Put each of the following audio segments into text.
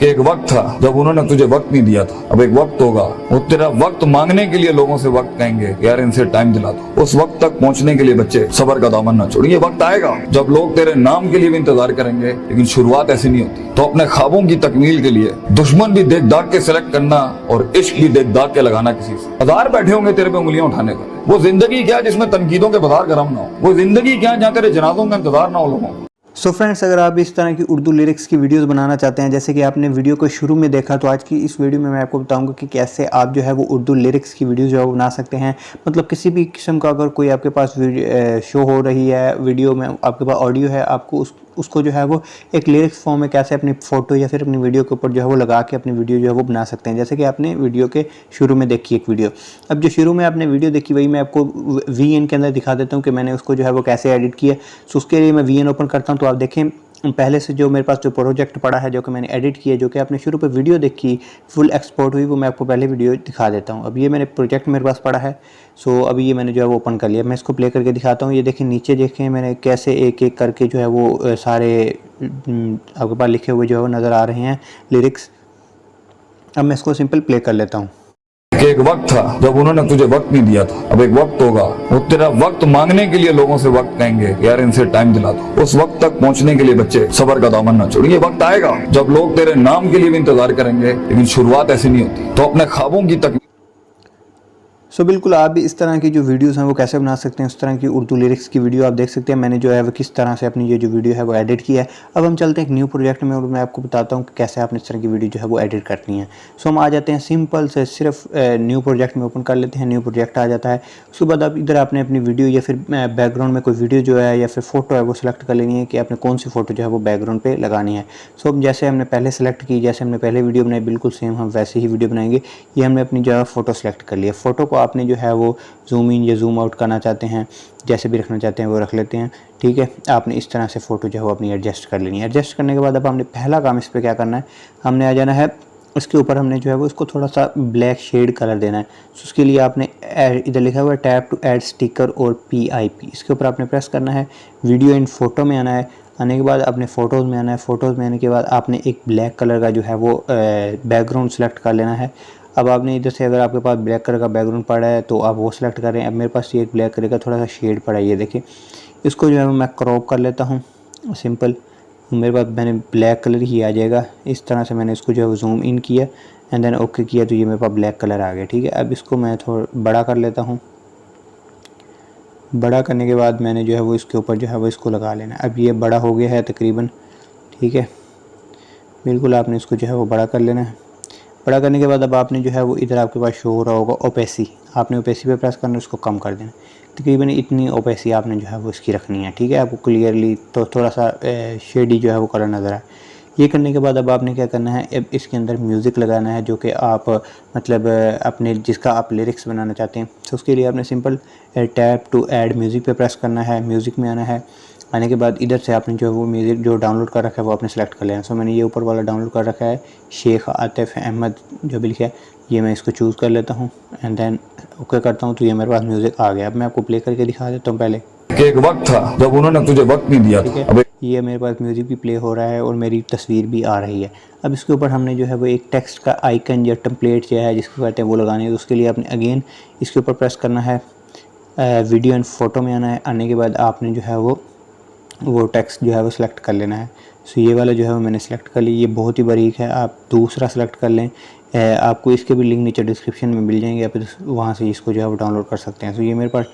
कि एक वक्त था जब उन्होंने तुझे वक्त नहीं दिया था, अब एक वक्त होगा वो तेरा वक्त मांगने के लिए लोगों से वक्त कहेंगे यार इनसे टाइम दिला दो। उस वक्त तक पहुंचने के लिए बच्चे सबर का दामन ना छोड़िए। वक्त आएगा जब लोग तेरे नाम के लिए भी इंतजार करेंगे, लेकिन शुरुआत ऐसी नहीं होती। तो अपने ख्वाबों की तकमील के लिए दुश्मन भी देख दाग के सिलेक्ट करना और इश्क भी देख दाग के लगाना। किसी से हजार बैठे होंगे तेरे पे उंगलियां उठाने का। वो जिंदगी क्या जिसमें तनकीदों के बाजार गरम ना हो, वो जिंदगी क्या जहाँ तेरे जनाजों का इंतजार ना हो लोगों को। सो फ्रेंड्स, अगर आप इस तरह की उर्दू लिरिक्स की वीडियोस बनाना चाहते हैं, जैसे कि आपने वीडियो को शुरू में देखा, तो आज की इस वीडियो में मैं आपको बताऊंगा कि कैसे आप जो है वो उर्दू लिरिक्स की वीडियो जो है वो बना सकते हैं। मतलब किसी भी किस्म का अगर कोई आपके पास शो हो रही है वीडियो में, आपके पास ऑडियो है, आपको उसको जो है वो एक लिरिक्स फॉर्म में कैसे अपनी फ़ोटो या फिर अपनी वीडियो के ऊपर जो है वो लगा के अपनी वीडियो जो है वो बना सकते हैं। जैसे कि आपने वीडियो के शुरू में देखी एक वीडियो, अब जो शुरू में आपने वीडियो देखी वही मैं आपको VN के अंदर दिखा देता हूँ कि मैंने उसको जो है वो कैसे एडिट किया। सो उसके लिए मैं VN ओपन करता हूँ, तो आप देखें पहले से जो मेरे पास जो प्रोजेक्ट पड़ा है, जो कि मैंने एडिट किया, जो कि आपने शुरू पे वीडियो देखी फुल एक्सपोर्ट हुई, वो मैं आपको पहले वीडियो दिखा देता हूँ। अब ये मैंने प्रोजेक्ट मेरे पास पड़ा है। सो अभी ये मैंने जो है वो ओपन कर लिया। मैं इसको प्ले करके दिखाता हूँ। ये देखें नीचे देखें मैंने कैसे एक एक करके जो है वो सारे आपके पास लिखे हुए जो है वो नज़र आ रहे हैं लिरिक्स। अब मैं इसको सिंपल प्ले कर लेता हूँ। कि एक वक्त था जब उन्होंने तुझे वक्त नहीं दिया था, अब एक वक्त होगा वो तेरा वक्त मांगने के लिए लोगों से वक्त कहेंगे यार इनसे टाइम दिला दो। उस वक्त तक पहुंचने के लिए बच्चे सबर का दामन ना छोड़िए। वक्त आएगा जब लोग तेरे नाम के लिए भी इंतजार करेंगे, लेकिन शुरुआत ऐसी नहीं होती। तो अपने ख्वाबों की तकमील। सो बिल्कुल आप भी इस तरह की जो वीडियोस हैं वो कैसे बना सकते हैं, उस तरह की उर्दू लिरिक्स की वीडियो आप देख सकते हैं। मैंने जो है वो किस तरह से अपनी ये जो वीडियो है वो एडिट किया है। अब हम चलते हैं एक न्यू प्रोजेक्ट में और मैं आपको बताता हूँ कि कैसे आपने इस तरह की वीडियो जो है वो एडिट करनी है। सो हम आ जाते हैं सिंपल से सिर्फ न्यू प्रोजेक्ट में ओपन कर लेते हैं। न्यू प्रोजेक्ट आ जाता है। उसके बाद आप इधर आपने अपनी वीडियो या फिर बैकग्राउंड में कोई वीडियो जो है या फिर फ़ोटो है वो सिलेक्ट कर लेनी है कि आपने कौन सी फ़ोटो जो है वो बैकग्राउंड पर लगानी है। सो जैसे हमने पहले सेलेक्ट की, जैसे हमने पहले वीडियो बनाई, बिल्कुल सेम हम वैसे ही वीडियो बनाएंगे। ये हमने अपनी जो है फ़ोटो सेलेक्ट कर लिया। फ़ोटो को आपने जो है वो जूम इन या जूम आउट करना चाहते हैं, जैसे भी रखना चाहते हैं वो रख लेते हैं। ठीक है, आपने इस तरह से फ़ोटो जो है वो अपनी एडजस्ट कर लेनी है। एडजस्ट करने के बाद अब हमने पहला काम इस पर क्या करना है, हमने आ जाना है इसके ऊपर, हमने जो है वो इसको थोड़ा सा ब्लैक शेड कलर देना है। तो उसके लिए आपने इधर लिखा हुआ है टैप टू ऐड स्टिकर और PIP, इसके ऊपर आपने प्रेस करना है। वीडियो इन फोटो में आना है। आने के बाद अपने फ़ोटोज़ में आना है। फ़ोटोज़ में आने के बाद आपने एक ब्लैक कलर का जो है वो बैकग्राउंड सेलेक्ट कर लेना है। अब आपने इधर से अगर आपके पास ब्लैक कलर का बैकग्राउंड पड़ा है तो आप वो सिलेक्ट करें। अब मेरे पास ये एक ब्लैक कलर का थोड़ा सा शेड पड़ा है, ये देखिए। इसको जो है मैं क्रॉप कर लेता हूँ सिंपल। मेरे पास मैंने ब्लैक कलर ही आ जाएगा। इस तरह से मैंने इसको जो है जूम इन किया एंड देन ओके किया, तो ये मेरे पास ब्लैक कलर आ गया। ठीक है, अब इसको मैं थोड़ा बड़ा कर लेता हूँ। बड़ा करने के बाद मैंने जो है वो इसके ऊपर जो है वो इसको लगा लेना है। अब ये बड़ा हो गया है तकरीबन। ठीक है, बिल्कुल आपने इसको जो है वो बड़ा कर लेना है। बड़ा करने के बाद अब आपने जो है वो इधर आपके पास शो हो रहा होगा ओपेसी, आपने ओपेसी पे प्रेस करना है, उसको कम कर देना। तकरीबन इतनी ओपेसी आपने जो है वो इसकी रखनी है। ठीक है, आपको क्लियरली तो थोड़ा सा शेडी जो है वो कलर नज़र आए। ये करने के बाद अब आपने क्या करना है, अब इसके अंदर म्यूज़िक लगाना है, जो कि आप मतलब अपने जिसका आप लिरिक्स बनाना चाहते हैं। तो उसके लिए आपने simple tap to add music पे प्रेस करना है। म्यूज़िक में आना है। आने के बाद इधर से आपने जो है वो म्यूज़िक जो डाउनलोड कर रखा है वो आपने सेलेक्ट कर लेना। सो मैंने ये ऊपर वाला डाउनलोड कर रखा है, शेख आतिफ अहमद जो भी लिखा है, ये मैं इसको चूज़ कर लेता हूँ एंड देन ओके करता हूँ। तो ये मेरे पास म्यूज़िक आ गया। अब मैं आपको प्ले करके दिखा देता हूँ पहले। कि एक वक्त था जब उन्होंने तुझे वक्त नहीं दिया था, अब ये मेरे पास म्यूज़िक भी प्ले हो रहा है और मेरी तस्वीर भी आ रही है। अब इसके ऊपर हमने जो है वो एक टेक्स्ट का आइकन या टेम्पलेट जो है जिसको कहते हैं वो लगानी है। तो उसके लिए आपने अगेन इसके ऊपर प्रेस करना है। वीडियो एंड फोटो में आना है। आने के बाद आपने जो है वो टेक्स्ट जो है वो सिलेक्ट कर लेना है। सो ये वाला जो है वो मैंने सेलेक्ट कर लिया। ये बहुत ही बारीक है, आप दूसरा सेलेक्ट कर लें। आपको इसके भी लिंक नीचे डिस्क्रिप्शन में मिल जाएंगे, आप वहाँ से इसको जो है वो डाउनलोड कर सकते हैं। सो ये मेरे पास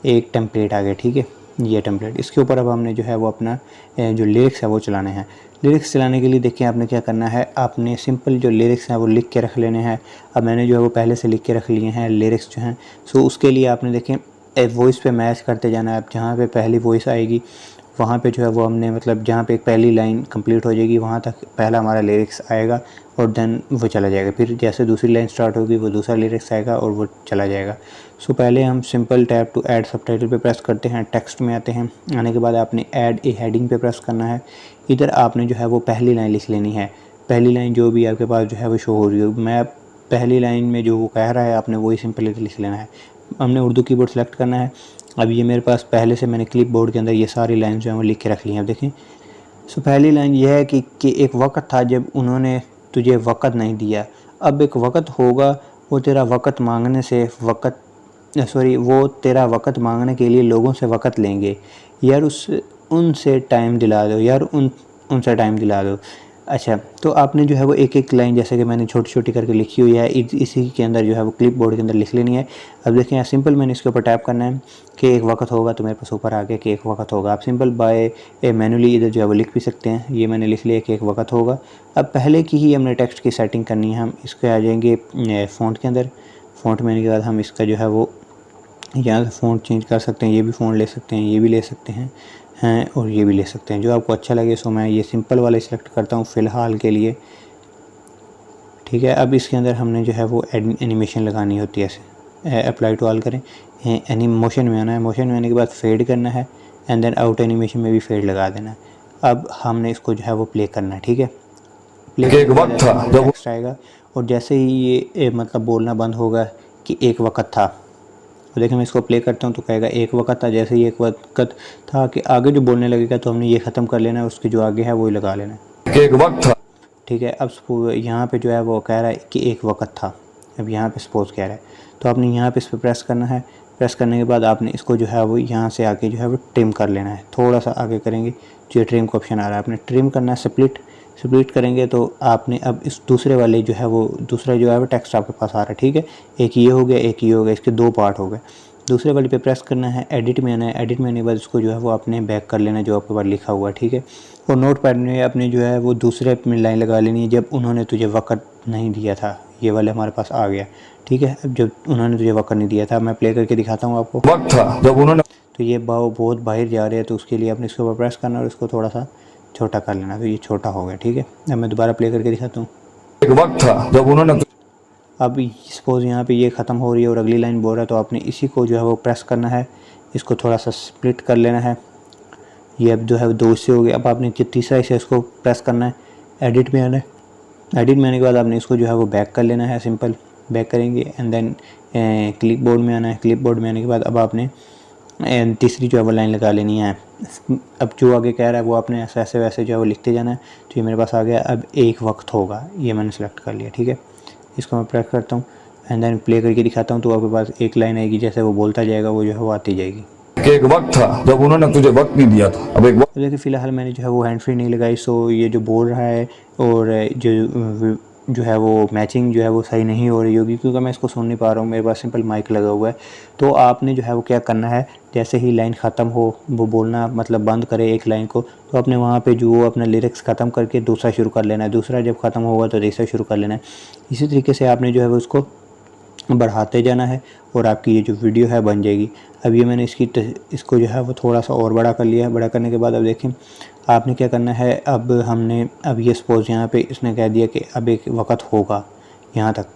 एक टेम्पलेट आ गया। ठीक है, ये टेम्पलेट, इसके ऊपर अब हमने जो है वो अपना जो लिरिक्स है वो चलाने हैं। लिरिक्स चलाने के लिए देखिए आपने क्या करना है, आपने सिंपल जो लिरिक्स हैं वो लिख के रख लेने हैं। अब मैंने जो है वो पहले से लिख के रख लिए हैं लिरिक्स जो हैं। सो उसके लिए आपने देखें वॉइस पे मैच करते जाना है। अब जहाँ पे पहली वॉइस आएगी वहाँ पे जो है वो हमने मतलब जहाँ पे पहली लाइन कंप्लीट हो जाएगी वहाँ तक पहला हमारा लिरिक्स आएगा और देन वो चला जाएगा। फिर जैसे दूसरी लाइन स्टार्ट होगी वो दूसरा लिरिक्स आएगा और वो चला जाएगा। सो पहले हम simple tap to add subtitle पे प्रेस करते हैं, टेक्स्ट में आते हैं। आने के बाद आपने ऐड ए हेडिंग पे प्रेस करना है। इधर आपने जो है वो पहली लाइन लिख लेनी है। पहली लाइन जो भी आपके पास जो है वो शो हो रही है, मैं पहली लाइन में जो वो कह रहा है आपने वही सिंपल लिख लेना है। हमने उर्दू कीबोर्ड सेलेक्ट करना है। अब ये मेरे पास पहले से मैंने क्लिप बोर्ड के अंदर ये सारी लाइन जो है वो लिख के रख ली हैं। अब देखें, सो पहली लाइन ये है कि एक वक्त था जब उन्होंने तुझे वक़्त नहीं दिया। अब एक वक़्त होगा, वो तेरा वक़्त मांगने से वो तेरा वक़्त मांगने के लिए लोगों से वक़्त लेंगे यार, उनसे टाइम दिला दो यार, उनसे टाइम दिला दो। अच्छा, तो आपने जो है वो एक एक लाइन जैसे कि मैंने छोटी छोटी करके लिखी हुई है, इसी के अंदर जो है वो क्लिप बोर्ड के अंदर लिख लेनी है। अब देखिए यहाँ सिंपल मैंने इसके ऊपर टैप करना है कि एक वक्त होगा, तो मेरे पास ऊपर आ गया कि एक वक्त होगा। आप सिंपल बाय मैनुअली इधर जो है वो लिख भी सकते हैं। ये मैंने लिख लिया कि एक वक्त होगा। अब पहले की ही हमने टेक्स्ट की सेटिंग करनी है। हम इसके आ जाएंगे फ़ॉन्ट के अंदर। फ़ॉन्ट में आने के बाद हम इसका जो है वो यहाँ से फ़ॉन्ट चेंज कर सकते हैं। ये भी फ़ॉन्ट ले सकते हैं, ये भी ले सकते हैं और ये भी ले सकते हैं, जो आपको अच्छा लगे। सो मैं ये सिंपल वाला सिलेक्ट करता हूँ फ़िलहाल के लिए, ठीक है। अब इसके अंदर हमने जो है वो एनिमेशन लगानी होती है। ऐसे अप्लाई टू ऑल करें, मोशन में आना है। मोशन में आने के बाद फेड करना है एंड देन आउट एनिमेशन में भी फेड लगा देना है। अब हमने इसको जो है वो प्ले करना है, ठीक है। प्ले एक वक्त था जब टेक्स्ट आएगा और जैसे ही ये मतलब बोलना बंद होगा कि एक वक्त था, तो देखिए मैं इसको प्ले करता हूँ तो कहेगा एक वक्त था। जैसे ही एक वक्त था कि आगे जो बोलने लगेगा तो हमने ये ख़त्म कर लेना है, उसके जो आगे है वही लगा लेना है। एक वक्त था, ठीक है। अब यहाँ पे जो है वो कह रहा है कि एक वक्त था। अब यहाँ पे सपोज कह रहा है, तो आपने यहाँ पे इस पर प्रेस करना है। प्रेस करने के बाद आपने इसको जो है वो यहाँ से आके जो है वो ट्रिम कर लेना है। थोड़ा सा आगे करेंगे जो ट्रिम का ऑप्शन आ रहा है, आपने ट्रिम करना है। स्प्लिट करेंगे तो आपने अब इस दूसरे वाले जो है वो दूसरा जो है वो टेक्स्ट आपके पास आ रहा है, ठीक है। एक ये हो गया, एक ये हो गया, इसके दो पार्ट हो गए। दूसरे वाले पे प्रेस करना है, एडिट में आना है। एडिट में आने के बाद इसको जो है वो आपने बैक कर लेना है जो आपके पास लिखा हुआ है, ठीक है। और नोट पैड में आपने जो है वो दूसरे में लाइन लगा लेनी है, जब उन्होंने तुझे वक़्त नहीं दिया था। ये वाले हमारे पास आ गया, ठीक है। अब जब उन्होंने तुझे वक़्त नहीं दिया था, मैं प्ले करके दिखाता हूँ आपको। वक्त था जब उन्होंने, तो ये बहुत बाहर जा रहे हैं, तो उसके लिए आपने इसके ऊपर प्रेस करना और इसको थोड़ा सा छोटा कर लेना। तो ये छोटा हो गया, ठीक है। अब मैं दोबारा प्ले करके दिखाता हूँ। एक वक्त था जब उन्होंने, अब सपोज़ यहाँ पे ये ख़त्म हो रही है और अगली लाइन बोल रहा है, तो आपने इसी को जो है वो प्रेस करना है, इसको थोड़ा सा स्प्लिट कर लेना है। ये अब जो है दो हिस्से हो गए। अब आपने तीसरा हिस्सा इसको प्रेस करना है, एडिट में आना है। एडिट में आने के बाद आपने इसको जो है वो बैक कर लेना है। सिंपल बैक करेंगे एंड देन क्लिप बोर्ड में आना है। क्लिप बोर्ड में आने के बाद अब आपने तीसरी जो है वो लाइन लगा लेनी है। अब जो आगे कह रहा है वो आपने ऐसे वैसे जो है वो लिखते जाना है। तो ये मेरे पास आ गया। अब एक वक्त होगा, ये मैंने सेलेक्ट कर लिया, ठीक है। इसको मैं प्रेस करता हूँ एंड देन प्ले करके दिखाता हूँ, तो आपके पास एक लाइन आएगी, जैसे वो बोलता जाएगा वो जो है वो आती जाएगी। एक वक्त था जब उन्होंने तुझे वक्त नहीं दिया था। अब एक वक्त, देखिए फ़िलहाल मैंने जो है वो हैंड फ्री नहीं लगाई, सो ये जो बोल रहा है और जो है वो मैचिंग जो है वो सही नहीं हो रही होगी, क्योंकि मैं इसको सुन नहीं पा रहा हूँ, मेरे पास सिंपल माइक लगा हुआ है। तो आपने जो है वो क्या करना है, जैसे ही लाइन ख़त्म हो, वो बोलना मतलब बंद करे एक लाइन को, तो आपने वहाँ पे जो अपना लिरिक्स ख़त्म करके दूसरा शुरू कर लेना है। दूसरा जब ख़त्म होगा तो तीसरा शुरू कर लेना है। इसी तरीके से आपने जो है वो उसको बढ़ाते जाना है और आपकी ये जो वीडियो है बन जाएगी। अब ये मैंने इसको जो है वो थोड़ा सा और बड़ा कर लिया है। बड़ा करने के बाद अब देखें आपने क्या करना है। अब ये सपोज़ यहाँ पे इसने कह दिया कि अब एक वक्त होगा, यहाँ तक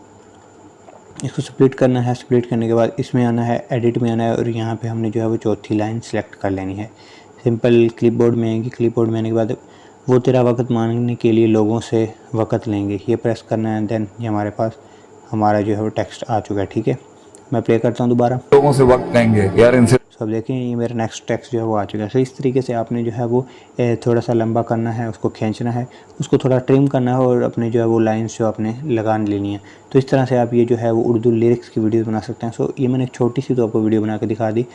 इसको स्प्लिट करना है। स्प्लिट करने के बाद इसमें आना है, एडिट में आना है और यहाँ पे हमने जो है वो चौथी लाइन सेलेक्ट कर लेनी है। सिंपल क्लिपबोर्ड में आएंगी। क्लिपबोर्ड में आने के बाद वो तेरा वक्त मांगने के लिए लोगों से वक्त लेंगे, ये प्रेस करना है। देन ये हमारे पास हमारा जो है वो टेक्स्ट आ चुका है, ठीक है। मैं प्ले करता हूँ दोबारा। लोगों से वक्त लेंगे यार, इनसे सब देखें ये मेरा नेक्स्ट टेक्स्ट जो है वो आ चुका है। तो इस तरीके से आपने जो है वो थोड़ा सा लंबा करना है, उसको खींचना है, उसको थोड़ा ट्रिम करना है और अपने जो है वो लाइंस जो आपने लगा लेनी है। तो इस तरह से आप ये जो है वो उर्दू लिरिक्स की वीडियो बना सकते हैं। सो ये मैंने एक छोटी सी तो आपको वीडियो बना के दिखा दी।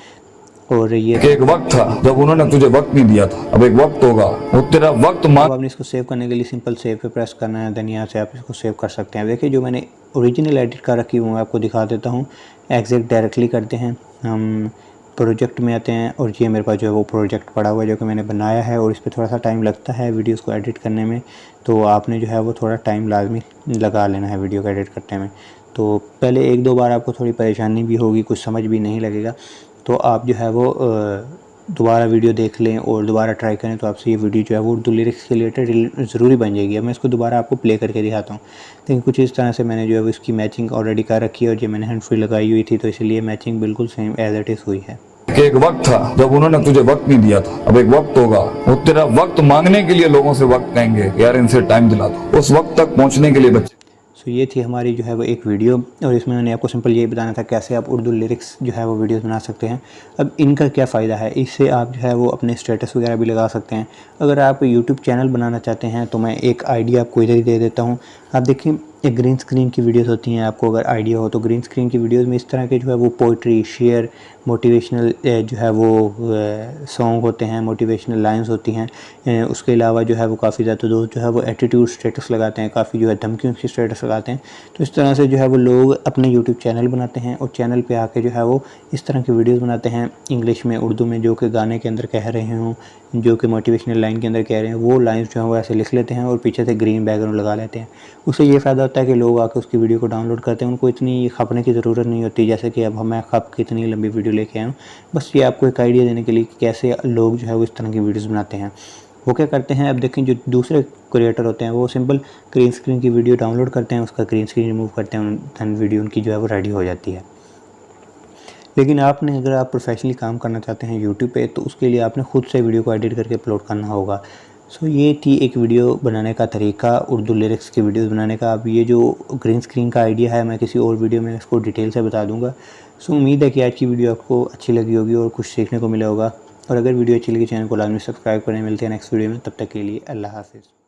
और ये एक वक्त था जब उन्होंने तुझे वक्त नहीं दिया था। अब एक वक्त होगा, वो तेरा वक्त अब आपने इसको सेव करने के लिए सिंपल सेव पे प्रेस करना है। देन यहाँ से आप इसको सेव कर सकते हैं। देखिए जो मैंने ओरिजिनल एडिट कर रखी हूँ मैं आपको दिखा देता हूँ। एग्जैक्ट डायरेक्टली करते हैं, हम प्रोजेक्ट में आते हैं और ये मेरे पास जो है वो प्रोजेक्ट पड़ा हुआ है जो कि मैंने बनाया है और इस पर थोड़ा सा टाइम लगता है वीडियोस को एडिट करने में। तो आपने जो है वो थोड़ा टाइम लाजमी लगा लेना है वीडियो को एडिट करने में। तो पहले एक दो बार आपको थोड़ी परेशानी भी होगी, कुछ समझ भी नहीं लगेगा, तो आप जो है वो दोबारा वीडियो देख लें और दोबारा ट्राई करें, तो आपसे ये वीडियो जो है वो उर्दू लिरिक्स के रिलेटेड ज़रूरी बन जाएगी। अब मैं इसको दोबारा आपको प्ले करके दिखाता हूँ। लेकिन कुछ इस तरह से मैंने जो है वो इसकी मैचिंग ऑलरेडी कर रखी है और जो मैंने हैंड फ्री लगाई हुई थी, तो इसलिए मैचिंग बिल्कुल सेम एज इट इज़ हुई है। एक वक्त था जब उन्होंने तुझे वक्त नहीं दिया था। अब एक वक्त होगा, वो तेरा वक्त मांगने के लिए लोगों से वक्त लेंगे यार, इनसे टाइम दिला दो। उस वक्त तक पहुंचने के लिए बच्चे सो ये थी हमारी जो है वो एक वीडियो, और इसमें मैंने आपको सिंपल यही बताना था कैसे आप उर्दू लिरिक्स जो है वो वीडियोस बना सकते हैं। अब इनका क्या फ़ायदा है, इससे आप जो है वो अपने स्टेटस वगैरह भी लगा सकते हैं। अगर आप यूट्यूब चैनल बनाना चाहते हैं तो मैं एक आइडिया आपको इधर ही दे देता हूँ। आप देखिए, एक ग्रीन स्क्रीन की वीडियोस होती हैं, आपको अगर आइडिया हो तो ग्रीन स्क्रीन की वीडियोस में इस तरह के जो है वो पोइट्री, शेयर, मोटिवेशनल जो है वो सॉन्ग होते हैं, मोटिवेशनल लाइंस होती हैं। उसके अलावा जो है वो काफ़ी ज़्यादा दोस्त जो है वो एटीट्यूड स्टेटस लगाते हैं, काफ़ी जो है धमकियों की स्टेटस लगाते हैं। तो इस तरह से जो है वो लोग अपने यूट्यूब चैनल बनाते हैं और चैनल पे आके जो है वो इस तरह की वीडियोस बनाते हैं, इंग्लिश में, उर्दू में, जो कि गाने के अंदर कह रहे हों, जो कि मोटिवेशनल लाइन के अंदर कह रहे हैं, वो लाइन्स जो है वो ऐसे लिख लेते हैं और पीछे से ग्रीन बैकग्राउंड लगा लेते हैं। उससे ये फ़ायदा होता है कि लोग आके उसकी वीडियो को डाउनलोड करते हैं, उनको इतनी खपने की ज़रूरत नहीं होती, जैसे कि अब मैं खप की इतनी लंबी वीडियो लेके आया हूँ। बस ये आपको एक आइडिया देने के लिए कि कैसे लोग जो है वो इस तरह की वीडियोज़ बनाते हैं। वो क्या करते हैं, अब देखें जो दूसरे क्रिएटर होते हैं वो सिंपल ग्रीन स्क्रीन की वीडियो डाउनलोड करते हैं, उसका ग्रीन स्क्रीन रिमूव करते हैं, दैन वीडियो उनकी जो है वो रेडी हो जाती है। लेकिन आपने, अगर आप प्रोफेशनली काम करना चाहते हैं यूट्यूब पे, तो उसके लिए आपने खुद से वीडियो को एडिट करके अपलोड करना होगा। सो ये थी एक वीडियो बनाने का तरीका, उर्दू लिरिक्स की वीडियोस बनाने का। अब ये जो ग्रीन स्क्रीन का आइडिया है, मैं किसी और वीडियो में इसको डिटेल से बता दूंगा। सो उम्मीद है कि आज की वीडियो आपको अच्छी लगी होगी और कुछ सीखने को मिला होगा। और अगर वीडियो अच्छी लगी, चैनल को लाजमी सब्सक्राइब करें। मिलते हैं नेक्स्ट वीडियो में, तब तक के लिए अल्लाह हाफिज़।